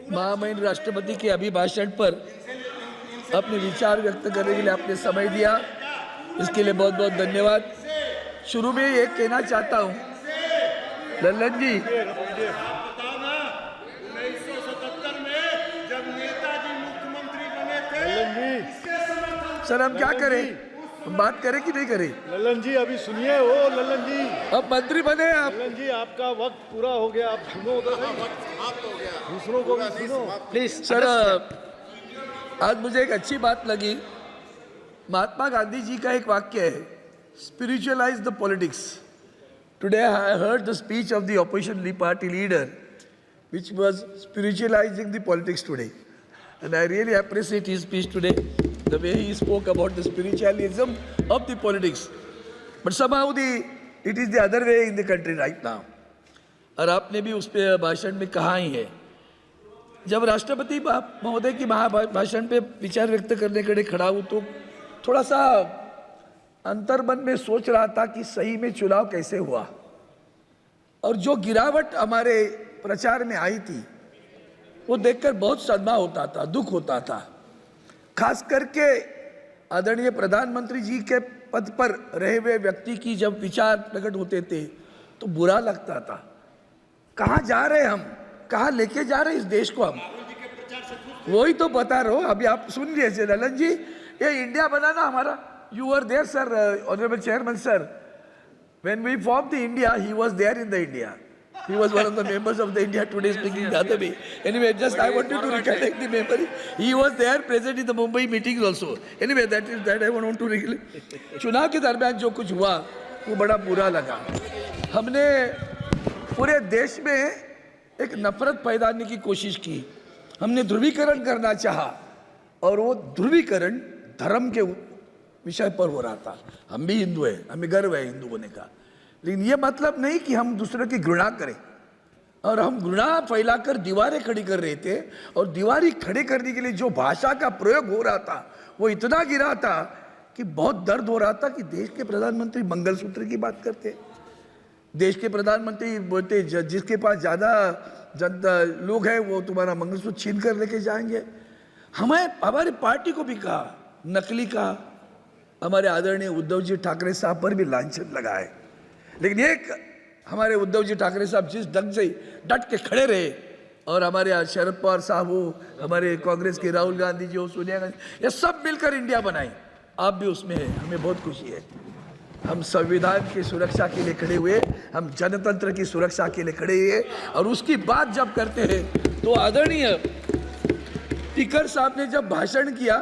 महामहिम राष्ट्रपति के अभिभाषण पर अपने विचार व्यक्त करने के लिए आपने समय दिया, इसके लिए बहुत बहुत धन्यवाद। शुरू में ये कहना चाहता हूँ, लल्लन जी, 1977 में जब नेताजी मुख्यमंत्री बने थे, सर हम क्या करें, हम बात करें कि नहीं करें? लल्लन जी अभी सुनिए, ओ लल्लन जी, अब मंत्री बने आप। लल्लन जी आपका वक्त पूरा हो गया, आप सुनो तो सही। दूसरों को भी सुनो प्लीज। सर आज मुझे एक अच्छी बात लगी, महात्मा गांधी जी का एक वाक्य है, spiritualise the politics. Today I heard the speech of the opposition party leader which was spiritualizing the politics today, and I really appreciate his speech today, the way he spoke about the spiritualism of the politics, but somehow it is the other way in the country right now. और आपने भी उस पे भाषण में कहा ही है, जब राष्ट्रपति महोदय की महाभाषण पे विचार व्यक्त करने के लिए खड़ा हूँ तो थोड़ा सा अंतर्मन में सोच रहा था कि सही में चुनाव कैसे हुआ, और जो गिरावट हमारे प्रचार में आई थी वो देखकर बहुत सदमा होता था, दुख होता था। खास करके आदरणीय प्रधानमंत्री जी के पद पर रहे हुए व्यक्ति की जब विचार प्रकट होते थे तो बुरा लगता था। कहाँ जा रहे हम, कहाँ लेके जा रहे इस देश को हम, वही तो बता रहा हूँ। अभी आप सुन लीजिए ललन जी, ये इंडिया बनाना हमारा, you were there sir, honourable chairman sir, when we formed the India, he was there in the India. He was one of the members of the India Today speaking the other way. Anyway, just I wanted to recollect the memory. He was there present in the Mumbai meetings also. Anyway, that I want to recollect. चुनाव के दरमियान जो कुछ हुआ वो बड़ा बुरा लगा। हमने पूरे देश में एक नफरत पैदा करने की कोशिश की, हमने ध्रुवीकरण करना चाहा, और वो ध्रुवीकरण धर्म के विषय पर हो रहा था। हम भी हिंदू हैं, हमें गर्व है हिंदू होने का, लेकिन ये मतलब नहीं कि हम दूसरे की घृणा करें, और हम घृणा फैलाकर दीवारें खड़ी कर रहे थे, और दीवारें खड़े करने के लिए जो भाषा का प्रयोग हो रहा था वो इतना गिरा था कि बहुत दर्द हो रहा था कि देश के प्रधानमंत्री मंगलसूत्र की बात करते, देश के प्रधानमंत्री बोलते जिसके पास ज़्यादा जनता लोग हैं वो तुम्हारा मंगलसूत्र छीन कर लेके जाएंगे। हमारी पार्टी को भी कहा, नकली कहा, हमारे आदरणीय उद्धव जी ठाकरे साहब पर भी लांछन लगाए, लेकिन एक हमारे उद्धव जी ठाकरे साहब जिस ढंग से डट के खड़े रहे, और हमारे शरद पवार साहब हो, हमारे कांग्रेस के राहुल गांधी जी हो, सोनिया गांधी, ये सब मिलकर इंडिया बनाई। आप भी उसमें हैं, हमें बहुत खुशी है। हम संविधान की सुरक्षा के लिए खड़े हुए, हम जनतंत्र की सुरक्षा के लिए खड़े हुए, और उसकी बात जब करते हैं तो आदरणीय स्पीकर साहब ने जब भाषण किया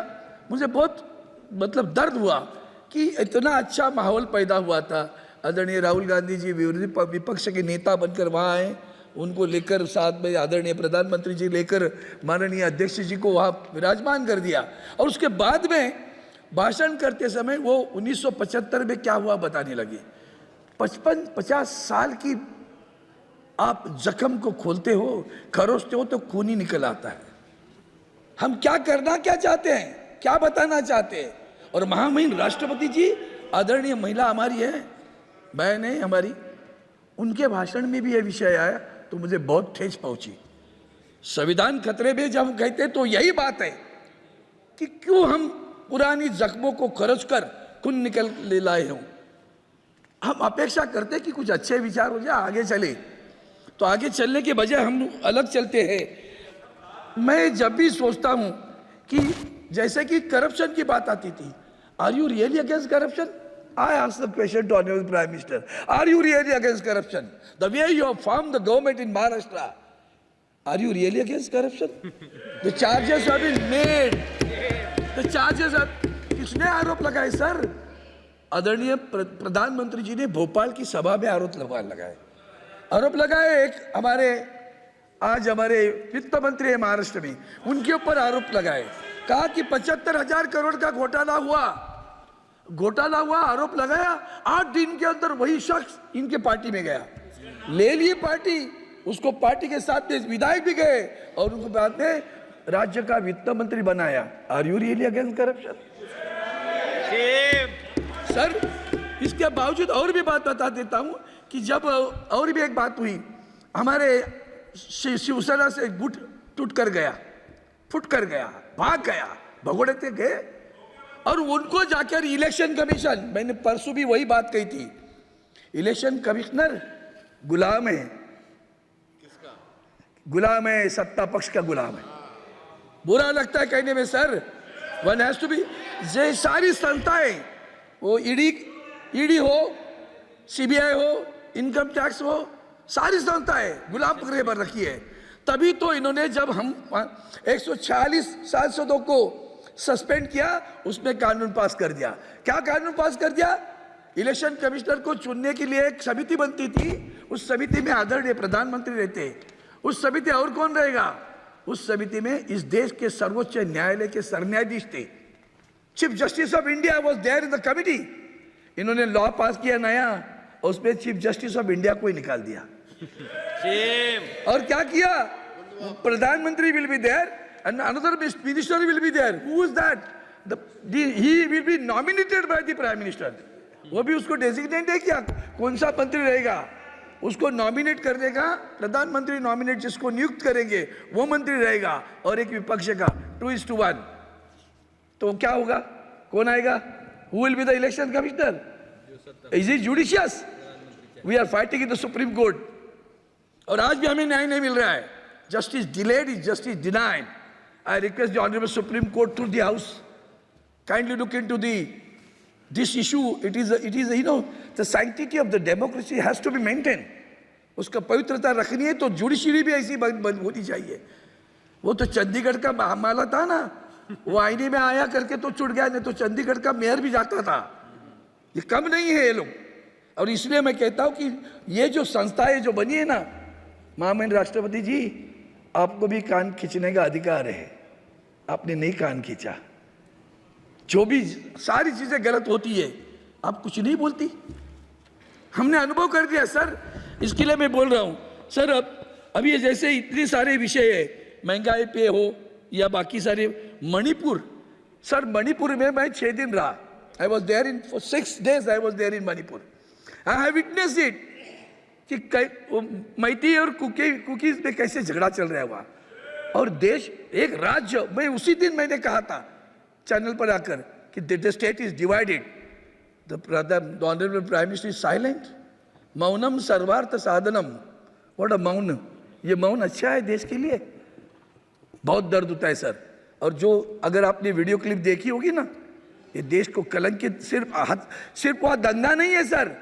मुझे बहुत मतलब दर्द हुआ कि इतना अच्छा माहौल पैदा हुआ था। आदरणीय राहुल गांधी जी विपक्ष के नेता बनकर वहाँ आए, उनको लेकर साथ में आदरणीय प्रधानमंत्री जी लेकर माननीय अध्यक्ष जी को वहाँ विराजमान कर दिया, और उसके बाद में भाषण करते समय वो 1975 में क्या हुआ बताने लगे। 55-50 साल की आप जख्म को खोलते हो, खरोचते हो तो खून ही निकल आता है। हम क्या करना क्या चाहते हैं, क्या बताना चाहते हैं, और महामहिम राष्ट्रपति जी आदरणीय महिला हमारी है, बहन है हमारी, उनके भाषण में भी ये विषय आया तो मुझे बहुत ठेस पहुंची। संविधान खतरे में जब हम कहते तो यही बात है कि क्यों हम पुरानी जख्मों को खरोच कर खून निकल ले लाए हों। हम अपेक्षा करते कि कुछ अच्छे विचार हो जाए, आगे चले, तो आगे चलने के बजाय हम अलग चलते हैं। मैं जब भी सोचता हूँ कि जैसे कि करप्शन की बात आती थी, are you really against corruption? I ask the question to Honorable Prime Minister, are you really against corruption? The way you have formed the government in Maharashtra, are you really against corruption? The charges have been made. The charges are, किसने आरोप लगाए sir? आदरणीय प्रधानमंत्री जी ने भोपाल की सभा में आरोप लगाए। एक आज हमारे वित्त मंत्री है महाराष्ट्र में, उनके ऊपर आरोप लगाए, कहा कि 75,000 करोड़ का घोटाला हुआ, आरोप लगाया। 8 दिन के अंदर वही शख्स इनके पार्टी में गया, ले लिए पार्टी, उसको पार्टी के साथ में विधायक भी गए, और उनको बाद में राज्य का वित्त मंत्री बनाया। Are you really against corruption? Sir इसके बावजूद और भी बात बता देता हूं कि जब और भी एक बात हुई, हमारे शिवसेना से गुट टूट कर गया, फुट कर गया, भाग गया, भगोड़े गए। और उनको जाकर इलेक्शन कमीशन, मैंने परसों भी वही बात कही थी, इलेक्शन कमिश्नर गुलाम है, गुलाम है, सत्ता पक्ष का गुलाम है। बुरा लगता है कहने में sir, one has to be. ये सारी संस्थाएं, वो ईडी हो, सीबीआई हो, इनकम टैक्स हो, सारी संस्थाएं गुलाम पकड़े पर रखी है। तभी तो इन्होंने जब हम 146 सांसदों को सस्पेंड किया, उसमें कानून पास कर दिया। क्या कानून पास कर दिया? इलेक्शन कमिश्नर को चुनने के लिए एक समिति बनती थी, उस समिति में आदरणीय प्रधानमंत्री रहते, उस समिति और कौन रहेगा? उस समिति में इस देश के सर्वोच्च न्यायालय के सरन्यायाधीश थे, chief justice of India was there in the committee. इन्होंने लॉ पास किया नया, उसमें चीफ जस्टिस ऑफ इंडिया को ही निकाल दिया। और क्या किया? प्रधानमंत्री will be there and another minister will be there. Who is that? He will be nominated by the prime minister. वो भी उसको डेजिग्नेट है क्या, कौन सा मंत्री रहेगा, उसको नॉमिनेट कर देगा प्रधानमंत्री। नॉमिनेट जिसको नियुक्त करेंगे वो मंत्री रहेगा, और एक विपक्ष का 2:1। तो क्या होगा? कौन आएगा? Who will be the election commissioner? Is it judicious? We are fighting in the Supreme Court, और आज भी हमें न्याय नहीं मिल रहा है। Justice delayed is justice denied. I request the honourable Supreme Court through the house, kindly look into this issue. It is you know, the sanctity of the democracy has to be maintained. उसका पवित्रता रखनी है तो judiciary भी ऐसी होनी चाहिए। वो तो चंडीगढ़ का मामला था ना, वो आईने में आया करके तो छुट गया, नहीं तो चंडीगढ़ का मेयर भी जाता था। ये कम नहीं है ये लोग। और इसलिए मैं कहता हूँ कि ये जो संस्थाएं जो बनी है ना, महामहिम राष्ट्रपति जी, आपको भी कान खींचने का अधिकार है, आपने नहीं कान खींचा। जो भी सारी चीजें गलत होती है, आप कुछ नहीं बोलती। हमने अनुभव कर दिया सर, इसके लिए मैं बोल रहा हूँ सर। अब ये जैसे इतने सारे विषय है, महंगाई पे हो या बाकी सारे, मणिपुर सर, मणिपुर में मैं 6 दिन रहा। I was there in for 6 days। I was there in Manipur. I have witnessed it कि मैती और कुकीज में कैसे झगड़ा चल रहा है वहाँ। और देश एक राज्य, मैं उसी दिन मैंने कहा था चैनल पर आकर कि the state is divided. The honourable prime minister is silent. मौनम सर्वार्थ साधनम। व्हाट अ मौन। ये मौन अच्छा है देश के लिए? बहुत दर्द होता है सर। और जो अगर आपने वीडियो क्लिप देखी होगी ना, ये देश को कलंकित, सिर्फ वहाँ दंगा नहीं है सर,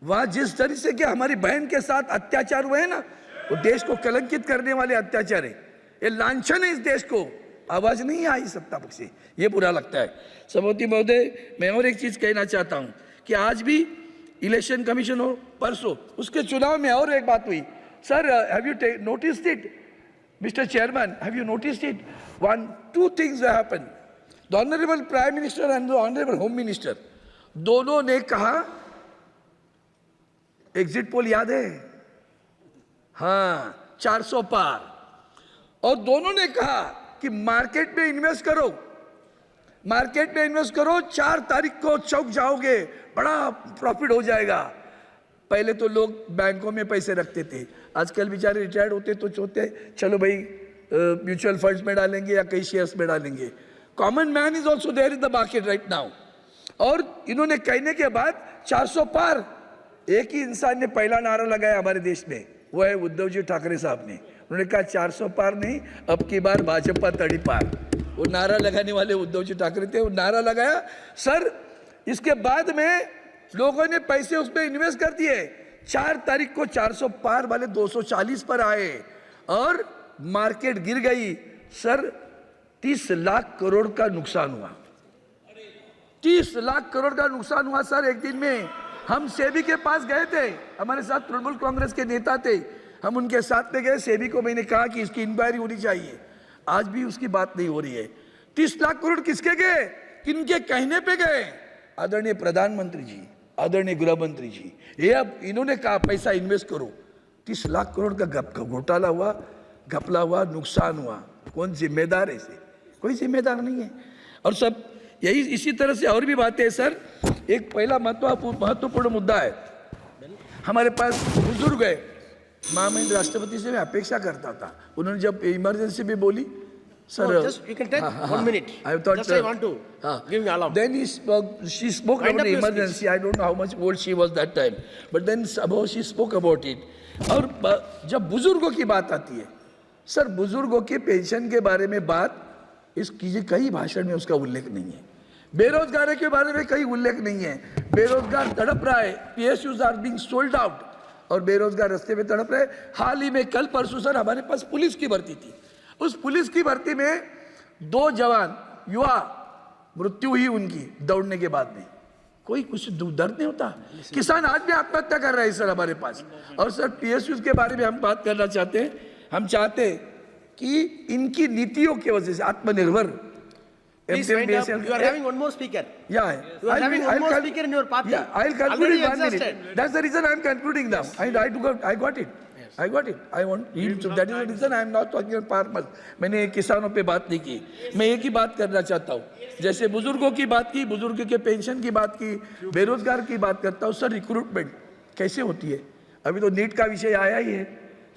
वहाँ जिस तरह से कि हमारी बहन के साथ अत्याचार हुए हैं ना, वो देश को कलंकित करने वाले अत्याचार है। ये लांछन है इस देश को। आवाज नहीं आई सत्ता पक्ष से, ये बुरा लगता है। सभापति महोदय, मैं और एक चीज कहना चाहता हूँ कि आज भी इलेक्शन कमीशन हो, परसों उसके चुनाव में और एक बात हुई sir. Have you noticed it mister chairman? Have you noticed it? 2 things happen. The honourable prime minister and the honourable home minister दोनों ने कहा, एग्जिट पोल याद है? हाँ, 400 पार। और दोनों ने कहा कि मार्केट में इन्वेस्ट करो, मार्केट में इन्वेस्ट करो, 4 तारीख को चौक जाओगे, बड़ा प्रॉफिट हो जाएगा। पहले तो लोग बैंकों में पैसे रखते थे, आजकल बेचारे रिटायर्ड होते तो सोचते चलो भाई म्यूचुअल फंड्स में डालेंगे या कई शेयर्स में डालेंगे। Common man is also there in the market right now. और इन्होंने कहने के बाद 400 पार, एक ही इंसान ने पहला नारा लगाया हमारे देश में, वो है उद्धव जी ठाकरे साहब ने। उन्होंने कहा 400 पार नहीं, अब की बार भाजपा तड़ी पार। वो नारा लगाने वाले उद्धव जी ठाकरे थे, वो नारा लगाया सर। इसके बाद में लोगों ने पैसे उसमें इन्वेस्ट कर दिए। 4 तारीख को 400 पार वाले 240 पर आए और मार्केट गिर गई सर। 30 लाख करोड़ का नुकसान हुआ। 30 लाख करोड़ का नुकसान हुआ सर एक दिन में। हम सेबी के पास गए थे, हमारे साथ तृणमूल कांग्रेस के नेता थे, हम उनके साथ में गए। सेबी को मैंने कहा कि इसकी इंक्वायरी होनी चाहिए, आज भी उसकी बात नहीं हो रही है। 30 लाख करोड़ किसके गए, किनके कहने पे गए? आदरणीय प्रधानमंत्री जी, आदरणीय गृह मंत्री जी, ये अब इन्होंने कहा पैसा इन्वेस्ट करो। 30 लाख करोड़ का घोटाला हुआ, घपला हुआ, नुकसान हुआ। कौन जिम्मेदार है इसे? कोई जिम्मेदार नहीं है। और सब यही इसी तरह से और भी बातें हैं सर। एक पहला महत्वपूर्ण मुद्दा है, हमारे पास बुजुर्ग है, महामहिम राष्ट्रपति से मैं अपेक्षा करता था, उन्होंने जब इमरजेंसी में बोली sir, No, just you can take 1 minute. I thought, Just I want to give me alarm. Then she spoke Wind about up the your emergency. I don't know how much old she was that time, but then somehow she spoke about it. और जब बुजुर्गों की बात आती है, sir बुजुर्गों के pension के बारे में बात इस कीजिए, कई भाषण में उसका उल्लेख नहीं है। बेरोजगारी के बारे में कहीं उल्लेख नहीं है। बेरोजगार तड़प रहा है, PSUs are being sold out, और बेरोजगार रास्ते में तड़प रहे। हाल ही में कल परसों सर हमारे पास पुलिस की भर्ती थी, उस पुलिस की भर्ती में 2 जवान युवा मृत्यु हुई उनकी दौड़ने के बाद में। कोई कुछ दर्द नहीं होता। किसान आज भी आत्महत्या कर रहे हैं सर हमारे पास। और सर PSUs के बारे में हम बात करना चाहते हैं। हम चाहते हैं कि इनकी नीतियों की वजह से आत्मनिर्भर Please wind up. You are having one more speaker. Yeah, You are having one more speaker in your party. Yeah, I'll conclude Already in 1 minute. exhausted. That's the reason I'm concluding now. I got it. I got it. I want him to. That is the reason I'm not talking on farmers. मैंने किसानों पे बात नहीं की। मैं एक ही बात करना चाहता हूँ। जैसे बुजुर्गों की बात की, बुजुर्ग के पेंशन की बात की, बेरोजगार की बात करता हूँ। सर रिक्रूटमेंट कैसे होती है? अभी तो नीट का विषय आया ही है,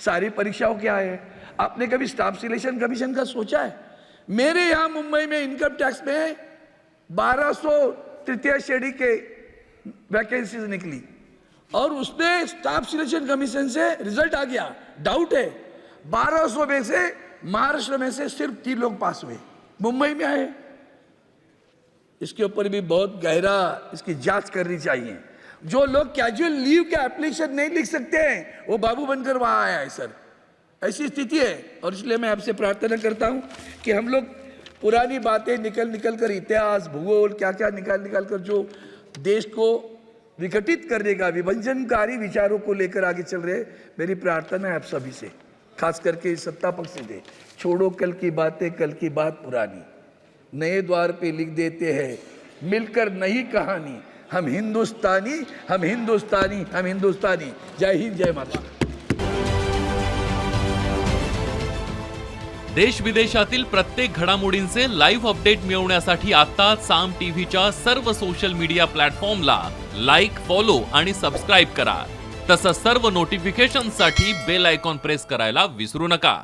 सारी परीक्षाओं क्या है? आपने कभी स्टाफ सिलेक्शन कमीशन का सोचा है? मेरे यहाँ मुंबई में इनकम टैक्स में 1200 तृतीय श्रेणी के वैकेंसीज निकली, और उसमें स्टाफ सिलेक्शन कमीशन से रिजल्ट आ गया। डाउट है, 1200 में से महाराष्ट्र में से सिर्फ 3 लोग पास हुए, मुंबई में आए। इसके ऊपर भी बहुत गहरा इसकी जांच करनी चाहिए। जो लोग कैजुअल लीव का एप्लीकेशन नहीं लिख सकते हैं, वो बाबू बनकर वहां आया है सर। ऐसी स्थिति है। और इसलिए मैं आपसे प्रार्थना करता हूं कि हम लोग पुरानी बातें निकल कर, इतिहास भूगोल क्या क्या निकाल कर जो देश को विघटित करने का विभजनकारी विचारों को लेकर आगे चल रहे, मेरी प्रार्थना है आप सभी से, खास करके सत्ता पक्ष से, छोड़ो कल की बातें, कल की बात पुरानी, नए द्वार पे लिख देते हैं मिलकर नई कहानी। हम हिंदुस्तानी, हम हिंदुस्तानी, हम हिंदुस्तानी। जय हिंद, जय माता। देश विदेशातील प्रत्येक घडामोडींचे लाईव्ह अपडेट मिळवण्यासाठी आता साम टीव्हीच्या सर्व सोशल मीडिया प्लॅटफॉर्मला लाईक, फॉलो आणि सबस्क्राईब करा। तसंच सर्व नोटिफिकेशनसाठी बेल आयकॉन प्रेस करायला विसरू नका।